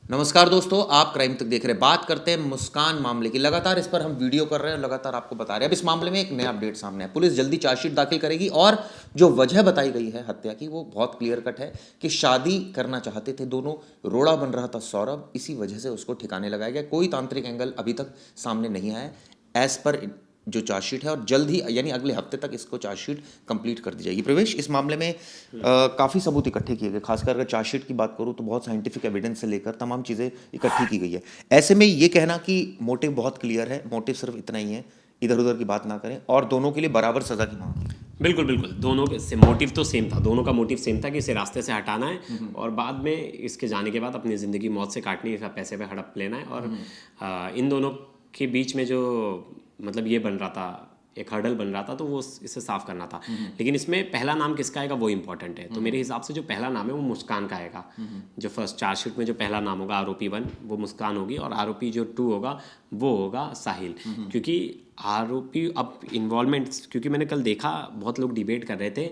नमस्कार दोस्तों, आप क्राइम तक देख रहे हैं। बात करते हैं मुस्कान मामले की। लगातार इस पर हम वीडियो कर रहे हैं, लगातार आपको बता रहे हैं। अब इस मामले में एक नया अपडेट सामने है। पुलिस जल्दी चार्जशीट दाखिल करेगी और जो वजह बताई गई है हत्या की वो बहुत क्लियर कट है कि शादी करना चाहते थे दोनों। रोड़ा बन रहा था सौरभ, इसी वजह से उसको ठिकाने लगाया गया। कोई तांत्रिक एंगल अभी तक सामने नहीं आया एज पर जो चार्जशीट है, और जल्द ही यानी अगले हफ्ते तक इसको चार्जशीट कंप्लीट कर दी जाएगी। प्रवेश, इस मामले में काफ़ी सबूत इकट्ठे किए गए। खासकर अगर चार्जशीट की बात करूँ तो बहुत साइंटिफिक एविडेंस से लेकर तमाम चीज़ें इकट्ठी की गई है। ऐसे में ये कहना कि मोटिव बहुत क्लियर है, मोटिव सिर्फ इतना ही है, इधर उधर की बात ना करें और दोनों के लिए बराबर सज़ा की मांग की। बिल्कुल बिल्कुल, दोनों के से मोटिव तो सेम था। दोनों का मोटिव सेम था कि इसे रास्ते से हटाना है और बाद में इसके जाने के बाद अपनी ज़िंदगी मौत से काटनी है, पैसे पे हड़प लेना है। और इन दोनों के बीच में जो मतलब ये बन रहा था, एक हर्डल बन रहा था, तो वो इसे साफ करना था। लेकिन इसमें पहला नाम किसका आएगा वो इंपॉर्टेंट है। तो मेरे हिसाब से जो पहला नाम है वो मुस्कान का आएगा। जो फर्स्ट चार्जशीट में जो पहला नाम होगा आरोपी 1 वो मुस्कान होगी, और आरोपी जो 2 होगा वो होगा साहिल। क्योंकि आरोपी अब इन्वॉल्वमेंट, क्योंकि मैंने कल देखा बहुत लोग डिबेट कर रहे थे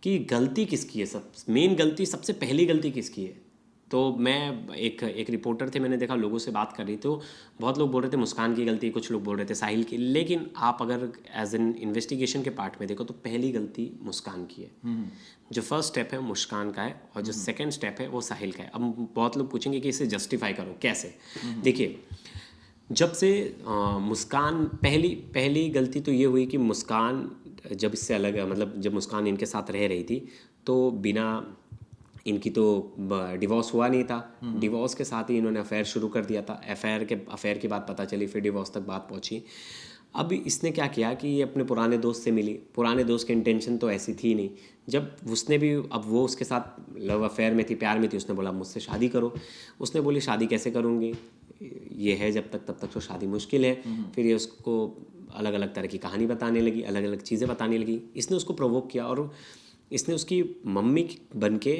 कि गलती किसकी है, सब मेन गलती, सबसे पहली गलती किसकी है। तो मैं एक रिपोर्टर थे, मैंने देखा लोगों से बात कर रही, तो बहुत लोग बोल रहे थे मुस्कान की गलती, कुछ लोग बोल रहे थे साहिल की। लेकिन आप अगर एज एन इन्वेस्टिगेशन के पार्ट में देखो तो पहली गलती मुस्कान की है। जो फर्स्ट स्टेप है मुस्कान का है और जो सेकंड स्टेप है वो साहिल का है। अब बहुत लोग पूछेंगे कि इसे जस्टिफाई करो कैसे। देखिए, जब से मुस्कान पहली गलती तो ये हुई कि मुस्कान जब इससे अलग, मतलब जब मुस्कान इनके साथ रह रही थी तो बिना इनकी तो डिवोर्स हुआ नहीं था। डिवोर्स के साथ ही इन्होंने अफेयर शुरू कर दिया था। अफेयर की बात पता चली, फिर डिवोर्स तक बात पहुंची। अब इसने क्या किया कि ये अपने पुराने दोस्त से मिली। पुराने दोस्त की इंटेंशन तो ऐसी थी नहीं। जब उसने भी, अब वो उसके साथ लव अफेयर में थी, प्यार में थी, उसने बोला मुझसे शादी करो। उसने बोली शादी कैसे करूँगी, ये है जब तक, तब तक तो शादी मुश्किल है। फिर ये उसको अलग अलग तरह की कहानी बताने लगी, अलग अलग चीज़ें बताने लगी। इसने उसको प्रोवोक किया और इसने उसकी मम्मी बन के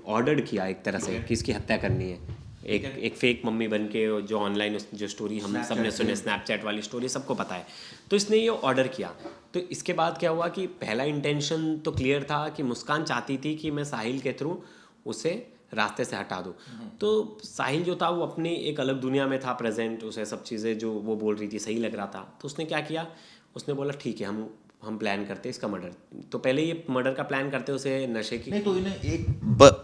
ऑर्डर्ड किया एक तरह से कि इसकी हत्या करनी है। एक फेक मम्मी बन के, जो ऑनलाइन जो स्टोरी हम सब ने सुने, स्नैपचैट वाली स्टोरी सबको पता है। तो इसने ये ऑर्डर किया। तो इसके बाद क्या हुआ कि पहला इंटेंशन तो क्लियर था कि मुस्कान चाहती थी कि मैं साहिल के थ्रू उसे रास्ते से हटा दूँ। तो साहिल जो था वो अपनी एक अलग दुनिया में था प्रेजेंट। उसे सब चीज़ें जो वो बोल रही थी सही लग रहा था। तो उसने क्या किया, उसने बोला ठीक है, हम प्लान करते हैं इसका मर्डर। तो पहले ये मर्डर का प्लान करते उसे नशे की, नहीं तो इन्हें एक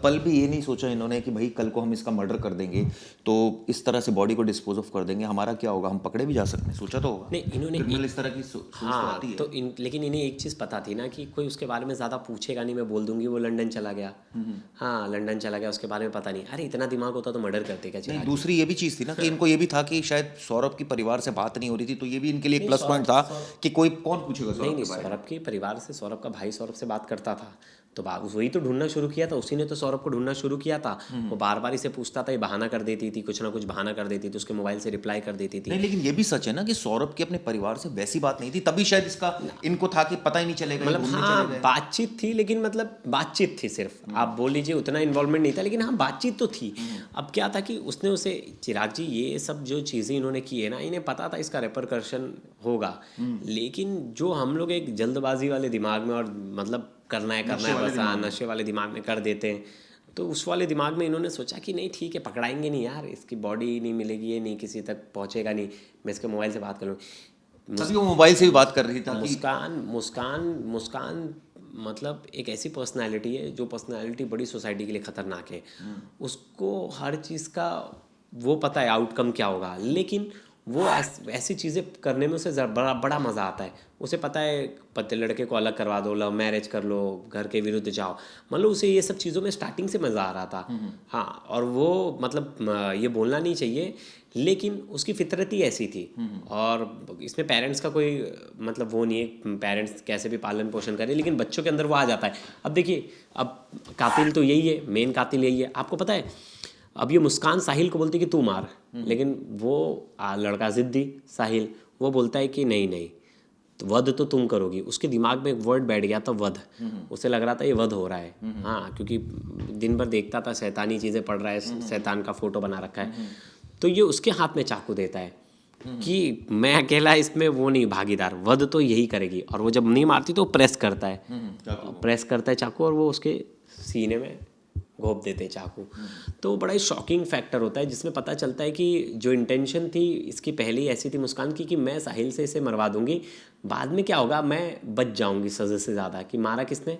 पल भी ये नहीं सोचा इन्होंने कि भाई कल को हम इसका मर्डर कर देंगे तो इस तरह से बॉडी को डिस्पोज ऑफ कर देंगे, हमारा क्या होगा, हम पकड़े भी जा सकते हैं। सोचा तो होगा नहीं इन्होंने क्रिमिनल इस तरह की सोच तो हाँ आती है। तो लेकिन इन्हें एक चीज़ पता थी ना कि कोई उसके बारे में ज़्यादा पूछेगा नहीं। मैं बोल दूंगी वो लंदन चला गया, हाँ लंदन चला गया, उसके बारे में पता नहीं। अरे इतना दिमाग होता तो मर्डर करते क्या। नहीं, दूसरी ये भी चीज़ थी ना कि इनको ये भी था कि शायद सौरभ की परिवार से बात नहीं हो रही थी, तो ये भी इनके लिए एक प्लस पॉइंट था कि कोई कौन पूछेगा नहीं सौरभ के बारे में। सौरभ के परिवार से, सौरभ का भाई सौरभ से बात करता था, तो वही तो ढूंढना शुरू किया था। उसी ने तो सौरभ को ढूंढना शुरू किया था। वो बार बार इसे पूछता था, ये बहाना कर देती थी, कुछ ना कुछ बहाना कर देती थी, उसके मोबाइल से रिप्लाई कर देती थी। नहीं, लेकिन ये भी सच है ना कि सौरभ की अपने परिवार से वैसी बात नहीं थी, तभी शायद इसका इनको था कि पता ही नहीं चलेगा, मतलब घूमने हाँ चले गए। बातचीत थी, लेकिन मतलब बातचीत थी सिर्फ, आप बोल लीजिए उतना इन्वॉल्वमेंट नहीं था, लेकिन हाँ बातचीत तो थी। अब क्या था कि उसने उसे, चिराग जी ये सब जो चीज़ें इन्होंने की है ना, इन्हें पता था इसका रेपरकर्शन होगा। लेकिन जो हम लोग एक जल्दबाजी वाले दिमाग में, और मतलब करना है बस, हाँ नशे वाले दिमाग में कर देते हैं। तो उस वाले दिमाग में इन्होंने सोचा कि नहीं ठीक है, पकड़ाएंगे नहीं यार, इसकी बॉडी नहीं मिलेगी, ये नहीं किसी तक पहुंचेगा नहीं, मैं इसके मोबाइल से बात कर लूँ। तभी वो मोबाइल से भी बात कर रही था कि मुस्कान मतलब एक ऐसी पर्सनालिटी है जो पर्सनालिटी बड़ी सोसाइटी के लिए ख़तरनाक है। उसको हर चीज़ का वो पता है आउटकम क्या होगा, लेकिन वो ऐसी चीज़ें करने में उसे बड़ा मज़ा आता है। उसे पता है पति लड़के को अलग करवा दो, लव मैरिज कर लो, घर के विरुद्ध जाओ, मतलब उसे ये सब चीज़ों में स्टार्टिंग से मज़ा आ रहा था। हाँ, और वो मतलब ये बोलना नहीं चाहिए, लेकिन उसकी फितरत ही ऐसी थी। और इसमें पेरेंट्स का कोई मतलब वो नहीं है, पेरेंट्स कैसे भी पालन पोषण करें, लेकिन बच्चों के अंदर वो आ जाता है। अब देखिए, अब कातिल तो यही है, मेन कातिल यही है, आपको पता है। अब ये मुस्कान साहिल को बोलती है कि तू मार, लेकिन वो लड़का जिद्दी साहिल, वो बोलता है कि नहीं तो वध तो तुम करोगी। उसके दिमाग में एक वर्ड बैठ गया था, वध। उसे लग रहा था ये वध हो रहा है। हाँ, क्योंकि दिन भर देखता था, शैतानी चीज़ें पढ़ रहा है, शैतान का फोटो बना रखा है। तो ये उसके हाथ में चाकू देता है कि मैं अकेला इसमें वो नहीं भागीदार, वध तो यही करेगी। और वो जब नहीं मारती तो प्रेस करता है चाकू, और वो उसके सीने में घोंप देते हैं चाकू। तो बड़ा ही शॉकिंग फैक्टर होता है जिसमें पता चलता है कि जो इंटेंशन थी इसकी पहले ही ऐसी थी मुस्कान की कि मैं साहिल से इसे मरवा दूंगी, बाद में क्या होगा मैं बच जाऊंगी सज़ा से ज़्यादा। कि मारा किसने?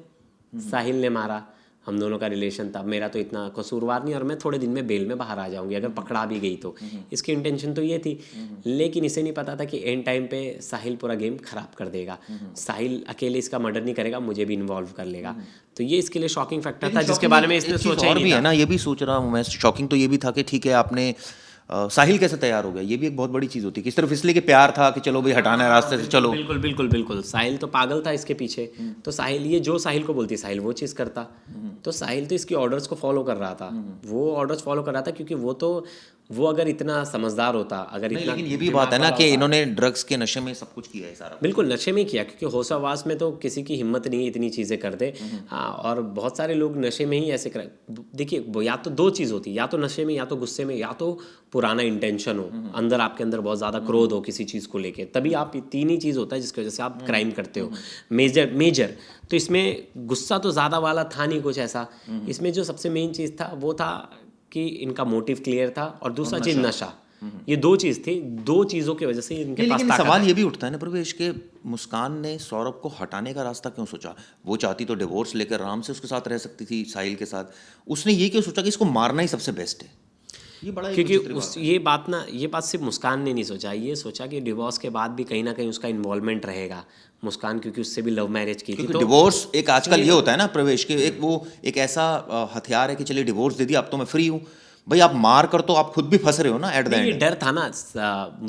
साहिल ने मारा, हम दोनों का रिलेशन था, मेरा तो इतना कसूरवार नहीं और मैं थोड़े दिन में बेल में बाहर आ जाऊंगी अगर पकड़ा भी गई तो। इसकी इंटेंशन तो ये थी, लेकिन इसे नहीं पता था कि एंड टाइम पे साहिल पूरा गेम खराब कर देगा। साहिल अकेले इसका मर्डर नहीं करेगा, मुझे भी इन्वॉल्व कर लेगा। तो ये इसके लिए शॉकिंग फैक्टर था जिसके बारे में इसने सोचा ही और नहीं भी था। है ना, ये भी सोच रहा हूँ मैं, शॉकिंग तो ये भी था कि ठीक है आपने साहिल कैसे तैयार हो गया, ये भी एक बहुत बड़ी चीज़ होती है कि सिर्फ इसलिए कि प्यार था कि चलो भाई हटाना है रास्ते से, चलो। बिल्कुल बिल्कुल बिल्कुल, साहिल तो पागल था इसके पीछे। तो साहिल, ये जो साहिल को बोलती साहिल वो चीज़ करता। तो साहिल तो इसकी ऑर्डर्स को फॉलो कर रहा था, वो ऑर्डर्स फॉलो कर रहा था क्योंकि वो अगर इतना समझदार होता, अगर नहीं, इतना लेकिन ये भी बात है ना कि इन्होंने ड्रग्स के नशे में सब कुछ किया है सारा। बिल्कुल नशे में ही किया, क्योंकि होशावास में तो किसी की हिम्मत नहीं है इतनी चीज़ें कर दे। हाँ, और बहुत सारे लोग नशे में ही ऐसे कर। देखिए वो या तो दो चीज़ होती है, या तो नशे में, या तो गुस्से में, या तो पुराना इंटेंशन हो, अंदर आपके अंदर बहुत ज़्यादा क्रोध हो किसी चीज़ को लेके, तभी आप तीन ही चीज़ होता है जिसकी वजह से आप क्राइम करते हो। मेजर तो इसमें गुस्सा तो ज़्यादा वाला था नहीं कुछ ऐसा। इसमें जो सबसे मेन चीज़ था वो था कि इनका मोटिव क्लियर था, और दूसरा चीज़ नशा। ये दो चीज़ थी, दो चीज़ों की वजह से इनके पास लेकिन ताकत सवाल है। ये भी उठता है ना प्रवेश के, मुस्कान ने सौरभ को हटाने का रास्ता क्यों सोचा? वो चाहती तो डिवोर्स लेकर आराम से उसके साथ रह सकती थी साहिल के साथ, उसने ये क्यों सोचा कि इसको मारना ही सबसे बेस्ट है? ये बड़ा क्योंकि ये बात सिर्फ मुस्कान ने नहीं सोचा, ये सोचा कि डिवोर्स के बाद भी कहीं ना कहीं उसका इन्वॉल्वमेंट रहेगा मुस्कान, क्योंकि उससे भी लव मैरिज की थी। क्योंकि तो डिवोर्स एक आजकल ये होता है ना प्रवेश के, एक ऐसा हथियार है कि चलिए डिवोर्स दे दिया अब तो मैं फ्री हूँ, भाई आप मार कर तो आप खुद भी फंस रहे हो ना एट द ये एंड। डर था ना,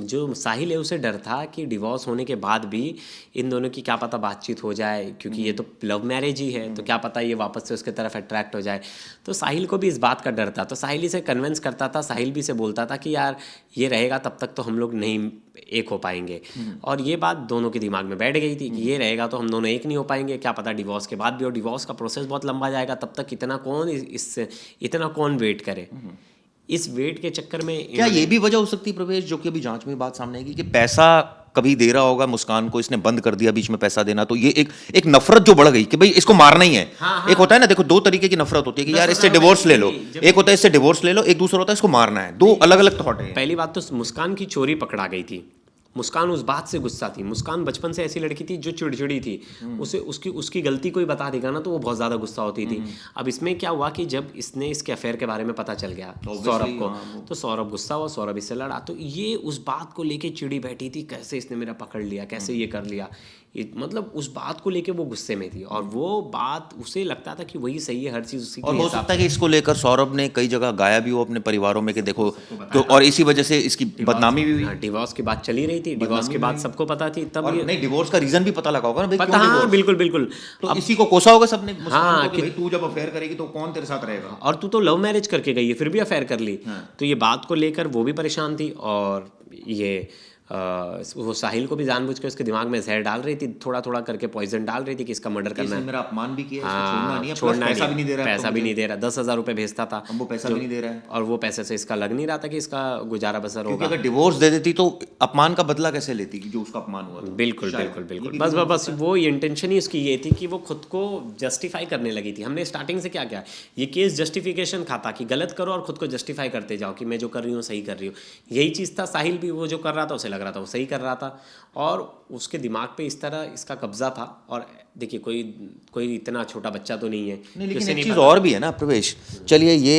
जो साहिल है उसे डर था कि डिवोर्स होने के बाद भी इन दोनों की क्या पता बातचीत हो जाए, क्योंकि ये तो लव मैरिज ही है, तो क्या पता ये वापस से उसके तरफ अट्रैक्ट हो जाए। तो साहिल को भी इस बात का डर था, तो साहिल इसे कन्विंस करता था, साहिल भी इसे बोलता था कि यार ये रहेगा तब तक तो हम लोग नहीं एक हो पाएंगे। और ये बात दोनों के दिमाग में बैठ गई थी कि ये रहेगा तो हम दोनों एक नहीं हो पाएंगे, क्या पता डिवोर्स के बाद भी, और डिवोर्स का प्रोसेस बहुत लंबा जाएगा, तब तक इतना कौन वेट करे। इस वेट के चक्कर में क्या ये भी वजह हो सकती है प्रवेश, जो कि अभी जांच में बात सामने आएगी, कि पैसा कभी दे रहा होगा मुस्कान को, इसने बंद कर दिया बीच में पैसा देना, तो ये एक नफरत जो बढ़ गई कि भाई इसको मारना ही है। एक होता है ना, देखो दो तरीके की नफरत होती है कि यार इससे डिवोर्स ले लो, एक होता है इससे डिवोर्स ले लो, एक दूसरा होता है इसको मारना है। दो अलग अलग थॉट है। पहली बात तो मुस्कान की चोरी पकड़ा गई थी, मुस्कान उस बात से गुस्सा थी। मुस्कान बचपन से ऐसी लड़की थी जो चिड़चिड़ी थी, उसे उसकी गलती कोई बता देगा ना तो वो बहुत ज़्यादा गुस्सा होती थी। अब इसमें क्या हुआ कि जब इसने इसके अफेयर के बारे में पता चल गया सौरभ को, तो सौरभ गुस्सा हुआ, सौरभ इससे लड़ा, तो ये उस बात को लेके चिड़ी बैठी थी, कैसे इसने मेरा पकड़ लिया, कैसे ये कर लिया, मतलब उस बात को लेके वो गुस्से में थी, और वो बात उसे लगता था कि वही सही है, हर चीज़ उसी और हो सकता है कि इसको लेकर सौरभ ने कई जगह गाया भी हो अपने परिवारों में कि देखो तो, और इसी वजह से इसकी बदनामी भी हुई। डिवोर्स की बात चली रही थी, डिवोर्स की बात सबको पता थी, तब और नहीं, डिवोर्स का रीजन भी पता लगा होगा ना भाई, पता। हाँ बिल्कुल बिल्कुल, तो इसी को कोसा होगा सबने हाँ कि भाई तू जब अफेयर करेगी तो कौन तेरे साथ रहेगा, और तू तो लव मैरिज करके गई है फिर भी अफेयर कर ली। तो ये बात को लेकर वो भी परेशान थी, और ये वो साहिल को भी जानबूझ के उसके दिमाग में जहर डाल रही थी, थोड़ा थोड़ा करके पॉइजन डाल रही थी कि इसका मर्डर करना है, मेरा अपमान भी किया, हाँ, छोड़ना पैसा भी नहीं दे रहा, पैसा भी नहीं दे रहा, 10,000 रुपये भेजता था, वो पैसा भी नहीं दे रहा है, और वो पैसे से इसका लग नहीं रहा था कि इसका गुजारा बसर होगा। अगर डिवोर्स दे देती तो अपमान का बदला कैसे लेती कि जो उसका अपमान हुआ। बिल्कुल बिल्कुल बिल्कुल, बस वो इंटेंशन ही उसकी ये थी कि वो खुद को जस्टिफाई करने लगी थी। हमने स्टार्टिंग से क्या किया, ये केस जस्टिफिकेशन खाता कि गलत करो और खुद को जस्टिफाई करते जाओ कि मैं जो कर रही हूँ सही कर रही हूँ, यही चीज़ था। साहिल भी वो जो कर रहा था उसे लग रहा था वो सही कर रहा था, और उसके दिमाग पे इस तरह इसका कब्जा था। और देखिए कोई इतना छोटा बच्चा तो नहीं है। लेकिन एक चीज़ और भी है ना प्रवेश, चलिए ये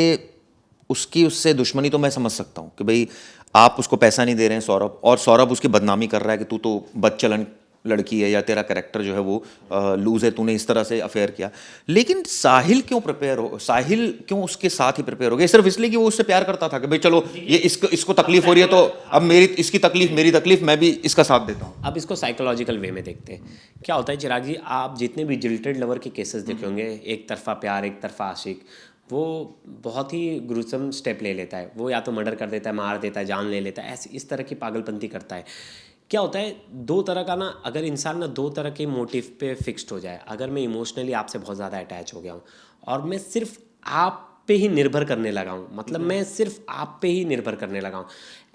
उससे दुश्मनी तो मैं समझ सकता हूँ कि भाई आप उसको पैसा नहीं दे रहे हैं सौरभ, और सौरभ उसकी बदनामी कर रहा है कि तू तो बदचलन लड़की है, या तेरा कैरेक्टर जो है वो लूज है, तूने इस तरह से अफेयर किया। लेकिन साहिल क्यों उसके साथ ही प्रिपेयर हो गया? सिर्फ इसलिए कि वो उससे प्यार करता था कि भाई चलो ये इसको तकलीफ हो रही है तो अब इसकी तकलीफ मेरी तकलीफ, मैं भी इसका साथ देता हूँ। अब इसको साइकोलॉजिकल वे में देखते हैं। क्या होता है चिराग जी, आप जितने भी जिल्टेड लवर के केसेस देखे होंगे, एक तरफा प्यार एक तरफा आशिक, वो बहुत ही ग्रुसम स्टेप ले लेता है। वो या तो मर्डर कर देता है, मार देता है, जान ले लेता है, इस तरह की पागलपंती करता है। क्या होता है, दो तरह का ना, अगर इंसान ना दो तरह के मोटिव पे फिक्स्ड हो जाए, अगर मैं इमोशनली आपसे बहुत ज़्यादा अटैच हो गया हूँ और मैं सिर्फ आप पे ही निर्भर करने लगा हूँ, मतलब मैं सिर्फ आप पे ही निर्भर करने लगा हूँ,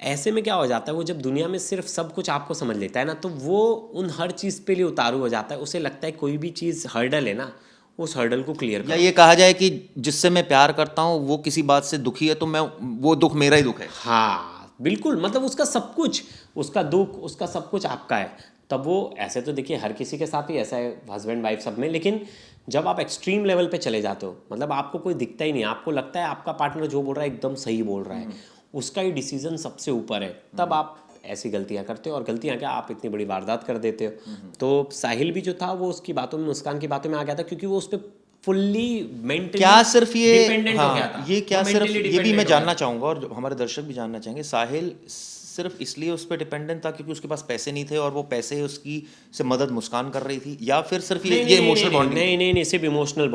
ऐसे में क्या हो जाता है, वो जब दुनिया में सिर्फ सब कुछ आपको समझ लेता है ना, तो वो उन हर चीज़ पे लिए उतारू हो जाता है। उसे लगता है कोई भी चीज़ हर्डल है ना, उस हर्डल को क्लियर या ये कहा जाए कि जिससे मैं प्यार करता हूँ वो किसी बात से दुखी है तो मैं, वो दुख मेरा ही दुख है। हाँ बिल्कुल, मतलब उसका सब कुछ, उसका दुख, उसका सब कुछ आपका है। तब वो ऐसे तो देखिए हर किसी के साथ ही ऐसा है, हस्बैंड वाइफ सब में, लेकिन जब आप एक्सट्रीम लेवल पे चले जाते हो, मतलब आपको कोई दिखता ही नहीं, आपको लगता है आपका पार्टनर जो बोल रहा है एकदम सही बोल रहा है, उसका ही डिसीजन सबसे ऊपर है, तब आप ऐसी गलतियां करते हो। और गलतियां क्या, आप इतनी बड़ी वारदात कर देते हो। तो साहिल भी जो था वो उसकी बातों में, मुस्कान की बातों में आ गया था, क्योंकि वो उस पर फुल्ली मेंटली क्या सिर्फ ये, डिपेंडेंट हो गया था। ये क्या वो सिर्फ mentally ये भी dependent मैं हो गया जानना था। चाहूंगा और हमारे दर्शक भी जानना चाहेंगे, साहिल सिर्फ इसलिए उस पर डिपेंडेंट था क्योंकि उसके पास पैसे नहीं थे और वो पैसे उसकी से मदद मुस्कान कर रही थी, या फिर सिर्फ ये इमोशनल बॉन्डिंग? नहीं नहीं नहीं, सिर्फ इमोशनल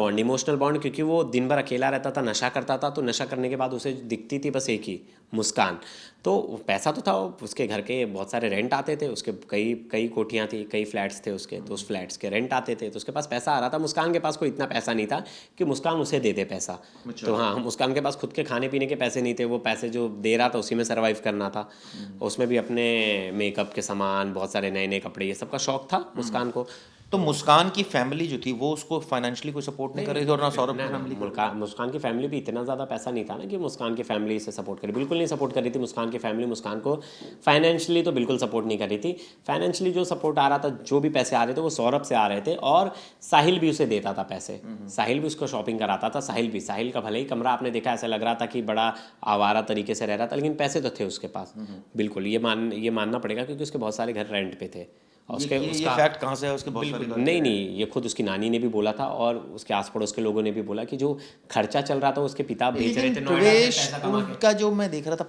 बॉन्ड, क्योंकि वो दिन भर अकेला रहता था, नशा करता था, तो नशा करने के बाद उसे दिखती थी बस एक ही मुस्कान। तो पैसा तो था, उसके घर के बहुत सारे रेंट आते थे, उसके कई कई कोठियाँ थी, कई फ्लैट्स थे उसके, तो उस फ्लैट्स के रेंट आते थे, तो उसके पास पैसा आ रहा था। मुस्कान के पास कोई इतना पैसा नहीं था कि मुस्कान उसे दे दे पैसा। तो हाँ, मुस्कान के पास खुद के खाने पीने के पैसे नहीं थे, वो पैसे जो दे रहा था उसी में सर्वाइव करना था। उसमें भी अपने मेकअप के सामान, बहुत सारे नए नए कपड़े, ये सब का शौक था मुस्कान को। तो मुस्कान की फैमिली जो थी वो उसको फाइनेंशियली कोई सपोर्ट नहीं कर रही थी, और ना सौरभ की फैमिली? मुस्कान की फैमिली भी इतना ज़्यादा पैसा नहीं था ना कि मुस्कान की फैमिली इसे सपोर्ट करे, बिल्कुल नहीं सपोर्ट कर रही थी मुस्कान की फैमिली। मुस्कान को फाइनेंशियली तो बिल्कुल सपोर्ट नहीं कर रही थी। फाइनेंशियली जो सपोर्ट आ रहा था, जो भी पैसे आ रहे थे, वो सौरभ से आ रहे थे, और साहिल भी उसे देता था पैसे। साहिल भी उसको शॉपिंग कराता था। साहिल का भले ही कमरा आपने देखा ऐसा लग रहा था कि बड़ा आवारा तरीके से रह रहा था, लेकिन पैसे तो थे उसके पास। बिल्कुल ये मानना पड़ेगा, क्योंकि उसके बहुत सारे घर रेंट पे थे। और उसके ये फैक्ट कहाँ से है उसके बहुत सारे? नहीं, ये खुद उसकी नानी ने भी बोला था, और उसके आस पड़ोस के लोगों ने भी बोला कि जो खर्चा चल रहा था उसके पिता भेज रहे थे नोएडा से पैसा कमा के। उनका जो मैं देख रहा था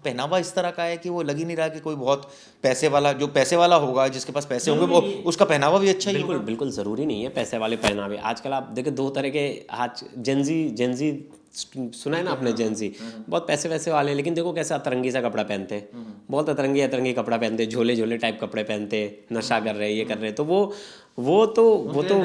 पहनावा इस तरह का है कि वो लग ही नहीं रहा कि कोई बहुत पैसे वाला, जो पैसे वाला होगा, जिसके पास पैसे होंगे, वो उसका पहनावा भी अच्छा ही होगा। बिल्कुल ज़रूरी नहीं है पैसे वाले पहनावे। आजकल आप देखिए दो तरह के, आज जेंजी सुना है ना आपने, जेंजी बहुत पैसे वैसे वाले, लेकिन देखो कैसे अतरंगी सा कपड़ा पहनते हैं, बहुत अतरंगी कपड़ा पहनते, झोले टाइप कपड़े पहनते, नशा कर रहे, ये कर रहे। तो वो तो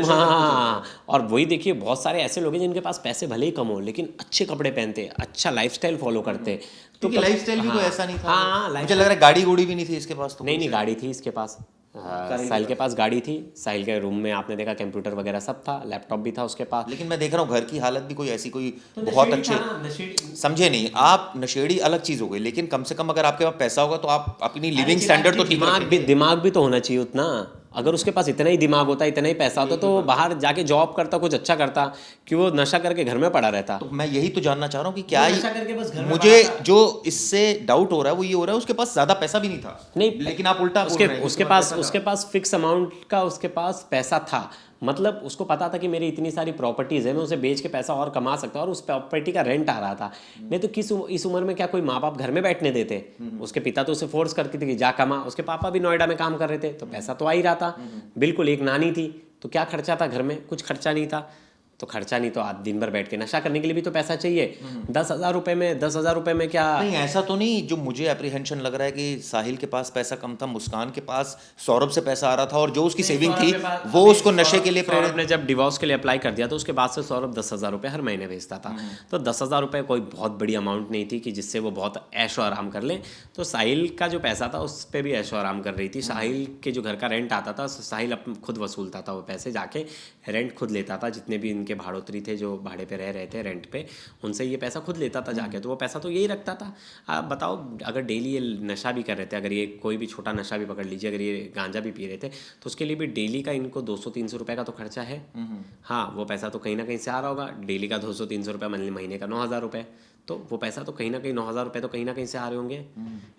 हाँ। और वही देखिए बहुत सारे ऐसे लोग हैं जिनके पास पैसे भले ही कम हो, लेकिन अच्छे कपड़े पहनते, अच्छा लाइफस्टाइल फॉलो करते। तो लाइफस्टाइल भी कोई ऐसा नहीं था। हाँ, मुझे लग रहा है गाड़ी भी नहीं थी इसके पास। तो नहीं, गाड़ी थी इसके पास। साहिल के पास गाड़ी थी। साहिल के रूम में आपने देखा कंप्यूटर वगैरह सब था, लैपटॉप भी था उसके पास। लेकिन मैं देख रहा हूँ घर की हालत भी कोई ऐसी कोई बहुत अच्छे समझे नहीं आप। नशेड़ी अलग चीज़ हो गई, लेकिन कम से कम अगर आपके पास पैसा होगा तो आप अपनी लिविंग स्टैंडर्ड तो ठीक दिमाग भी तो होना चाहिए उतना। अगर उसके पास इतना ही दिमाग होता, इतना ही पैसा होता, तो बाहर जाके जॉब करता, कुछ अच्छा करता, कि वो नशा करके घर में पड़ा रहता। तो मैं यही तो जानना चाह रहा हूँ कि क्या मुझे जो इससे डाउट हो रहा है वो ये हो रहा है उसके पास ज्यादा पैसा भी नहीं था। नहीं, लेकिन आप उल्टा उसके पास फिक्स अमाउंट का उसके पास पैसा था। मतलब उसको पता था कि मेरी इतनी सारी प्रॉपर्टीज़ है, मैं उसे बेच के पैसा और कमा सकता हूँ, और उस प्रॉपर्टी का रेंट आ रहा था। नहीं तो इस उम्र में क्या कोई माँ बाप घर में बैठने देते? उसके पिता तो उसे फोर्स करते थे कि जा कमा। उसके पापा भी नोएडा में काम कर रहे थे, तो पैसा तो आ ही रहा था। बिल्कुल, एक नानी थी, तो क्या खर्चा था घर में? कुछ खर्चा नहीं था। तो खर्चा नहीं तो आज दिन भर बैठ के नशा करने के लिए भी तो पैसा चाहिए। 10,000 रुपये में क्या? नहीं, ऐसा तो नहीं। जो मुझे एप्रीहेंशन लग रहा है कि साहिल के पास पैसा कम था, मुस्कान के पास सौरभ से पैसा आ रहा था, और जो उसकी सेविंग थी वो उसको नशे के लिए सौरभ ने जब डिवोर्स के लिए अप्लाई कर दिया तो उसके बाद से सौरभ 10,000 रुपये हर महीने भेजता था। तो 10,000 रुपये कोई बहुत बड़ी अमाउंट नहीं थी कि जिससे वो बहुत ऐशो आराम कर ले। तो साहिल का जो पैसा था उस पर भी ऐशो आराम कर रही थी। साहिल के जो घर का रेंट आता था, साहिल खुद वसूलता था वो पैसे, जाके रेंट खुद लेता था। जितने भी इनके भाड़ोत्री थे जो भाड़े पे रह रहे थे रेंट पे, उनसे ये पैसा खुद लेता था जाके। तो वो पैसा तो यही रखता था। आप बताओ, अगर डेली ये नशा भी कर रहे थे, अगर ये कोई भी छोटा नशा भी पकड़ लीजिए, अगर ये गांजा भी पी रहे थे, तो उसके लिए भी डेली का इनको 200-300 रुपये का तो खर्चा है। हाँ, वो पैसा तो कहीं ना कहीं से आ रहा होगा। डेली का 200-300 रुपये, महीने का 9,000 रुपये, तो वो पैसा तो कहीं ना कहीं 9,000 रुपये तो कहीं ना कहीं से आ रहे होंगे।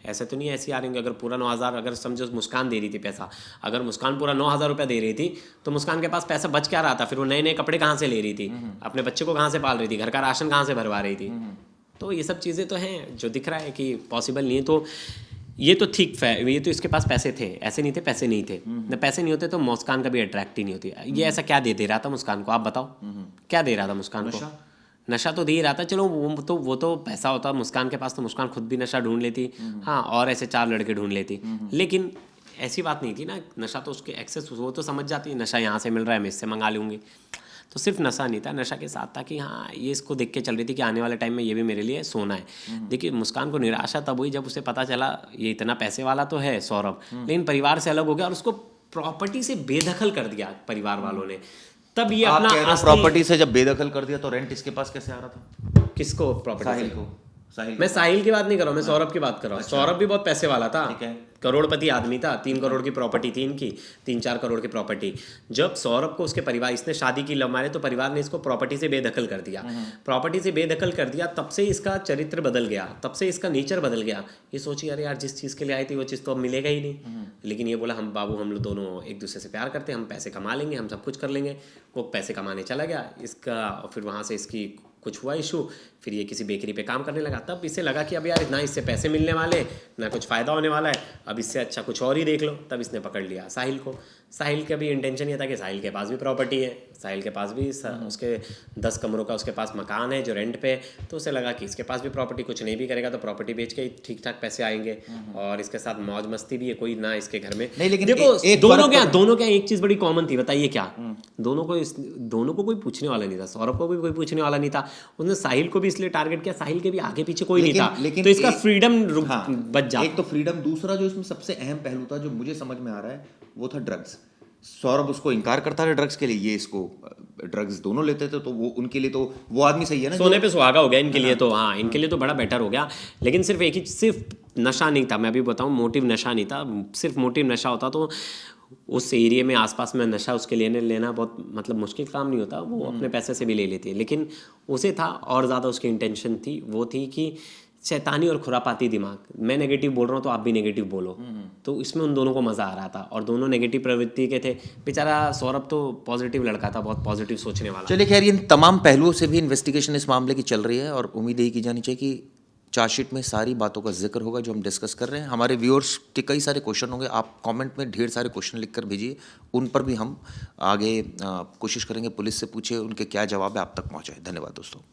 ऐसे तो नहीं ऐसे आ रहे होंगे। अगर पूरा 9,000, अगर समझो मुस्कान दे रही थी पैसा, अगर मुस्कान पूरा 9,000 रुपये दे रही थी, तो मुस्कान के पास पैसा बच क्या रहा था? फिर वो नए नए कपड़े कहाँ से ले रही थी? अपने बच्चे को कहाँ से पाल रही थी? घर का राशन कहाँ से भरवा रही थी? तो ये सब चीज़ें तो हैं जो दिख रहा है कि पॉसिबल नहीं है। तो ये तो ठीक है, ये तो इसके पास पैसे थे, ऐसे नहीं थे पैसे नहीं थे ना। पैसे नहीं होते तो मुस्कान का भी अट्रैक्ट ही नहीं होती। ये ऐसा क्या दे रहा था मुस्कान को? आप बताओ, क्या दे रहा था मुस्कान को? नशा तो दे ही रहा था। चलो वो तो पैसा होता मुस्कान के पास, तो मुस्कान खुद भी नशा ढूंढ लेती। हाँ, और ऐसे 4 लड़के ढूंढ लेती। लेकिन ऐसी बात नहीं थी ना। नशा तो उसके एक्सेस, वो तो समझ जाती है नशा यहाँ से मिल रहा है, मैं इससे मंगा लूँगी। तो सिर्फ नशा नहीं था, नशा के साथ था कि हाँ, ये इसको देख के चल रही थी कि आने वाले टाइम में ये भी मेरे लिए सोना है। देखिए, मुस्कान को निराशा तब हुई जब उसे पता चला ये इतना पैसे वाला तो है सौरभ, लेकिन परिवार से अलग हो गया और उसको प्रॉपर्टी से बेदखल कर दिया परिवार वालों ने। तब ये आप अपना कह रहे हो असली प्रॉपर्टी से जब बेदखल कर दिया तो रेंट इसके पास कैसे आ रहा था? किसको प्रॉपर्टी साहिल को। साहिल मैं साहिल की बात नहीं कर रहा हूँ, मैं सौरभ की बात कर रहा हूँ। सौरभ भी बहुत पैसे वाला था, ठीक है। करोड़पति आदमी था, 3 करोड़ की प्रॉपर्टी थी इनकी, 3-4 करोड़ की प्रॉपर्टी। जब सौरभ को उसके परिवार, इसने शादी की लव मैरिज, तो परिवार ने इसको प्रॉपर्टी से बेदखल कर दिया। प्रॉपर्टी से बेदखल कर दिया, तब से इसका चरित्र बदल गया, तब से इसका नेचर बदल गया। ये सोची अरे यार जिस चीज़ के लिए आई थी वो चीज़ तो अब मिलेगा ही नहीं। लेकिन ये बोला हम बाबू हम लोग दोनों एक दूसरे से प्यार करते हैं, हम पैसे कमा लेंगे, हम सब कुछ कर लेंगे। वो पैसे कमाने चला गया इसका, और फिर वहाँ से इसकी कुछ हुआ इशू, फिर ये किसी बेकरी पे काम करने लगा। तब इसे लगा कि अब यार ना इससे पैसे मिलने वाले, ना कुछ फ़ायदा होने वाला है, अब इससे अच्छा कुछ और ही देख लो। तब इसने पकड़ लिया साहिल को। साहिल का भी इंटेंशन ये था कि साहिल के पास भी प्रॉपर्टी है, साहिल के पास भी उसके 10 कमरों का उसके पास मकान है जो रेंट पे, तो उसे लगा कि इसके पास भी प्रॉपर्टी, कुछ नहीं भी करेगा तो प्रॉपर्टी बेच के ठीक ठाक पैसे आएंगे, और इसके साथ मौज मस्ती भी है, कोई ना इसके घर में नहीं। लेकिन देखो एक दोनों क्या एक चीज़ बड़ी कॉमन थी, बताइए क्या? दोनों को कोई पूछने वाला नहीं था, सौरभ को भी कोई पूछने वाला नहीं था। उसने साहिल को भी इसलिए टारगेट किया, साहिल के भी आगे पीछे कोई नहीं था, तो इसका फ्रीडम बच जाता। एक तो फ्रीडम, दूसरा जो इसमें सबसे अहम पहलू था जो मुझे समझ में आ रहा है वो था ड्रग्स। सौरभ उसको इनकार करता था ड्रग्स के लिए, ये इसको ड्रग्स दोनों लेते थे, तो वो उनके लिए तो वो आदमी सही है ना, सोने पे सुहागा हो गया इनके लिए तो। हाँ, इनके लिए तो बड़ा बेटर हो गया। लेकिन सिर्फ नशा नहीं था, मैं अभी बताऊं, मोटिव नशा नहीं था। सिर्फ मोटिव नशा होता तो उस एरिया में आसपास में नशा उसके लेना बहुत मतलब मुश्किल काम नहीं होता, वो अपने पैसे से भी ले लेती है। लेकिन उसे था और ज़्यादा उसकी इंटेंशन थी, वो थी कि शैतानी और खुरापाती दिमाग, मैं नेगेटिव बोल रहा हूँ तो आप भी नेगेटिव बोलो, तो इसमें उन दोनों को मज़ा आ रहा था, और दोनों नेगेटिव प्रवृत्ति के थे। बेचारा सौरभ तो पॉजिटिव लड़का था, बहुत पॉजिटिव सोचने वाला। चलिए खैर, इन तमाम पहलुओं से भी इन्वेस्टिगेशन इस मामले की चल रही है, और उम्मीद यही की जानी चाहिए कि चार्जशीट में सारी बातों का जिक्र होगा जो हम डिस्कस कर रहे हैं। हमारे व्यूअर्स के कई सारे क्वेश्चन होंगे, आप कमेंट में ढेर सारे क्वेश्चन लिखकर भेजिए, उन पर भी हम आगे कोशिश करेंगे पुलिस से पूछे, उनके क्या जवाब है आप तक पहुँचाए। धन्यवाद दोस्तों।